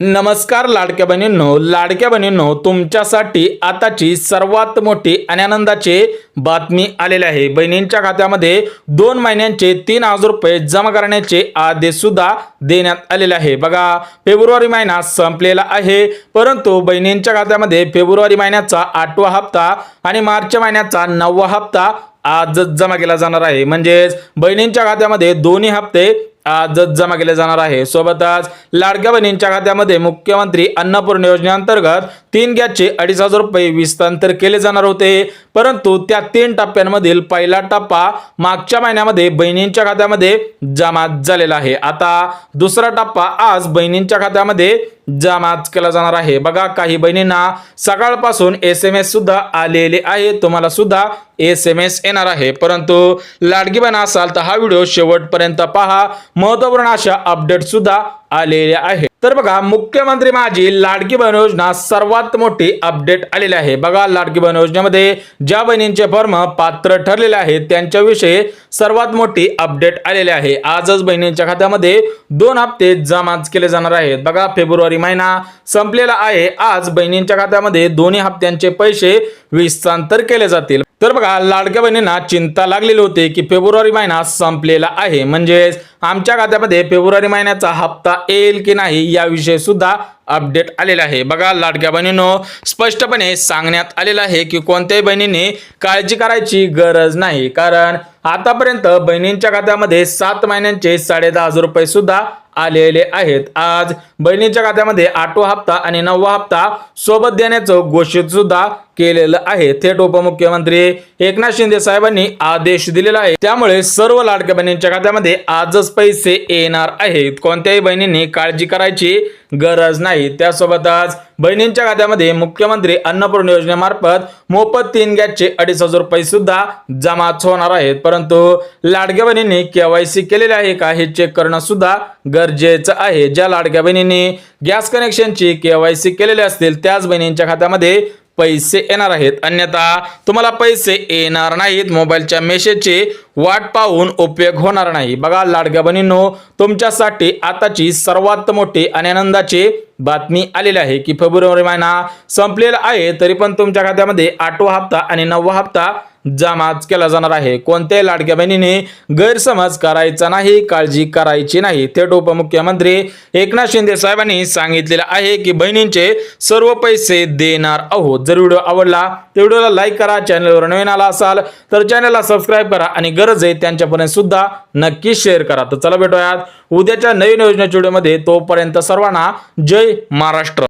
नमस्कार लाडक्या बहिणींनो तुमच्यासाठी आताची सर्वात मोठी आणि आनंदाची बातमी आलेली आहे। बहिणींच्या खात्यामध्ये 2 महिन्यांचे 3000 रुपये जमा करण्याचे आदेश सुद्धा देण्यात आलेले आहे। बघा, फेब्रुवारी महिना संपलेला आहे, परंतु बहिणींच्या खात्यामध्ये फेब्रुवारी महिन्याचा 8वा हप्ता आणि मार्च महिन्याचा 9वा हप्ता आजच जमा केला जाणार आहे। म्हणजे बहिणींच्या खात्यामध्ये दोन्ही हप्ते आजच जमा केले जाणार आहे। सोबतच लाडक्या बहिणींच्या खात्यामध्ये मुख्यमंत्री अन्नपूर्णा योजनेअंतर्गत 3 गॅसचे 2500 रुपये विस्तांतर केले जाणार होते, परंतु त्या 3 टप्प्यांमधील पहिला टप्पा मागच्या महिन्यामध्ये बहिणींच्या खात्यामध्ये जमा झालेला आहे। आता दुसरा टप्पा आज बहिणींच्या खात्यामध्ये जमा केला जाणार आहे। बघा, काही बहिणींना सकाळपासून SMS सुद्धा आलेले आहे, तुम्हाला सुद्धा SMS येणार आहे, परंतु लाडकी बहीण असाल तर हा व्हिडिओ शेवटपर्यंत पहा, महत्त्वपूर्ण अशा अपडेट सुद्धा आलेले आहे। तर बघा, मुख्यमंत्री माझी लाडकी बहीण योजना सर्वात मोठी अपडेट आलेली आहे। बघा, लाडकी बहीण योजनेमध्ये ज्या बहिणींचे फॉर्म पात्र ठरलेले आहेत त्यांच्याविषयी सर्वात मोठी अपडेट आलेली आहे। आजच बहिणींच्या खात्यामध्ये 2 हप्ते जमा केले जाणार आहेत। बघा, फेब्रुवारी महिना संपलेला आहे, आज बहिणींच्या खात्यामध्ये दोन्ही हप्त्यांचे पैसे विस्तांतर केले जातील। तर बघा, लाडक्या बहिणींना चिंता लागलेली होती की फेब्रुवारी महिना संपलेला आहे, म्हणजे आमच्या खात्यामध्ये फेब्रुवारी महिन्याचा हप्ता येईल की नाही याविषयी सुद्धा अपडेट आलेला आहे। बघा, लाडक्या बहिणींनो स्पष्टपणे सांगण्यात आलेलं आहे की कोणत्याही बहिणींनी काळजी करायची गरज नाही, कारण आतापर्यंत बहिणींच्या खात्यामध्ये 7 महिन्यांचे 10,500 रुपये सुद्धा आलेले आहेत। आज बहिणींच्या खात्यामध्ये 8वा हप्ता आणि 9वा हप्ता सोबत देण्याचं घोषित सुद्धा केलेलं आहे। थेट उपमुख्यमंत्री एकनाथ शिंदे साहेबांनी आदेश दिलेला आहे, त्यामुळे सर्व लाडक्या बहिणींच्या खात्यामध्ये आजच पैसे येणार आहेत। कोणत्याही बहिणींनी काळजी करायची गरज नाही। त्यासोबतच बहिणींच्या खात्यामध्ये मुख्यमंत्री अन्नपूर्णा योजनेमार्फत मोफत 3 गॅसचे 2500 रुपये सुद्धा जमा होणार आहेत, परंतु लाडक्या बहिणींनी KYC केलेले आहे का हे चेक करणं सुद्धा गरजेचं आहे। ज्या लाडक्या बहिणींनी गॅस कनेक्शनची KYC केलेले असतील त्याच बहिणींच्या खात्यामध्ये पैसे येणार आहेत, अन्यथा तुम्हाला पैसे येणार नाहीत। मोबाईलच्या मेसेजची वाट पाहून उपयोग होणार नाही। बघा, लाडक्या बहिणींनो तुमच्यासाठी आताची सर्वात मोठी आणि आनंदाची बातमी आलेली आहे की फेब्रुवारी महिना संपलेला आहे, तरी पण तुमच्या खात्यामध्ये 8वा हप्ता आणि 9वा हप्ता जमा केला जाणार आहे। कोणत्याही लाडक्या बहिणीने गैरसमज करायचा नाही, काळजी करायची नाही। थेट उपमुख्यमंत्री एकनाथ शिंदे साहेबांनी सांगितलेलं आहे की बहिणींचे सर्व पैसे देणार आहोत। जर व्हिडिओ आवडला तर व्हिडिओला लाईक करा, चॅनलवर नवीन आला असाल तर चॅनलला सबस्क्राईब करा आणि गरज आहे त्यांच्यापर्यंत सुद्धा नक्की शेअर करा। तर चला भेटूयात उद्याच्या नवीन योजनेच्या व्हिडिओमध्ये, तोपर्यंत सर्वांना जय महाराष्ट्र।